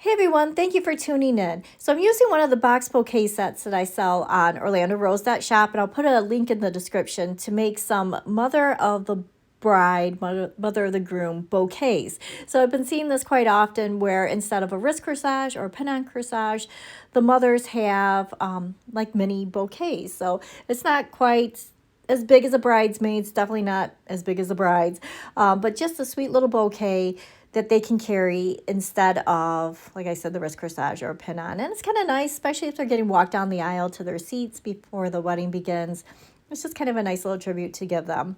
Hey everyone, thank you for tuning in. So I'm using one of the box bouquet sets that I sell on OrlandoRose.shop, and I'll put a link in the description to make some mother of the bride, mother of the groom bouquets. So I've been seeing this quite often where instead of a wrist corsage or a pin-on corsage, the mothers have like mini bouquets. So it's not quite as big as a bridesmaid's, definitely not as big as a bride's, but just a sweet little bouquet that they can carry instead of, like I said, the wrist corsage or a pin on. And it's kind of nice, especially if they're getting walked down the aisle to their seats before the wedding begins. It's just kind of a nice little tribute to give them.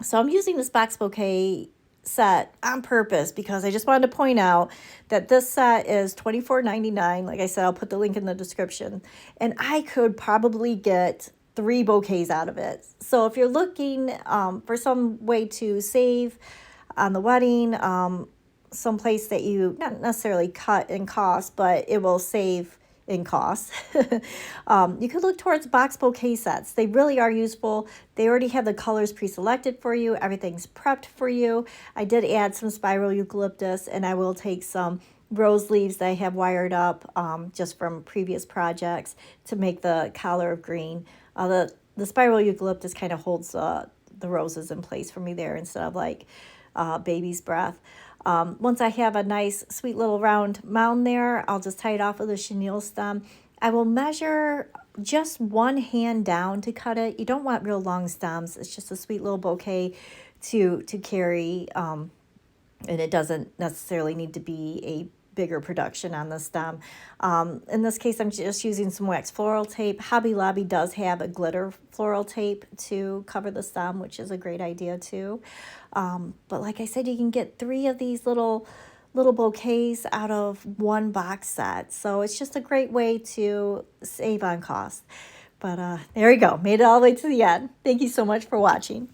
So I'm using this box bouquet set on purpose because I just wanted to point out that this set is $24.99. Like I said, I'll put the link in the description. And I could probably get 3 bouquets out of it. So if you're looking for some way to save on the wedding, some place that you not necessarily cut in cost, but it will save in cost. You could look towards box bouquet sets. They really are useful. They already have the colors pre-selected for you. Everything's prepped for you. I did add some spiral eucalyptus, and I will take some rose leaves that I have wired up just from previous projects to make the collar of green. The spiral eucalyptus kind of holds the roses in place for me there instead of like baby's breath. Once I have a nice sweet little round mound there, I'll just tie it off with a chenille stem. I will measure just one hand down to cut it. You don't want real long stems. It's just a sweet little bouquet to carry, and it doesn't necessarily need to be a bigger production on the stem. In this case, I'm just using some wax floral tape. Hobby Lobby does have a glitter floral tape to cover the stem, which is a great idea too. But like I said, you can get 3 of these little bouquets out of one box set. So it's just a great way to save on cost. But there we go. Made it all the way to the end. Thank you so much for watching.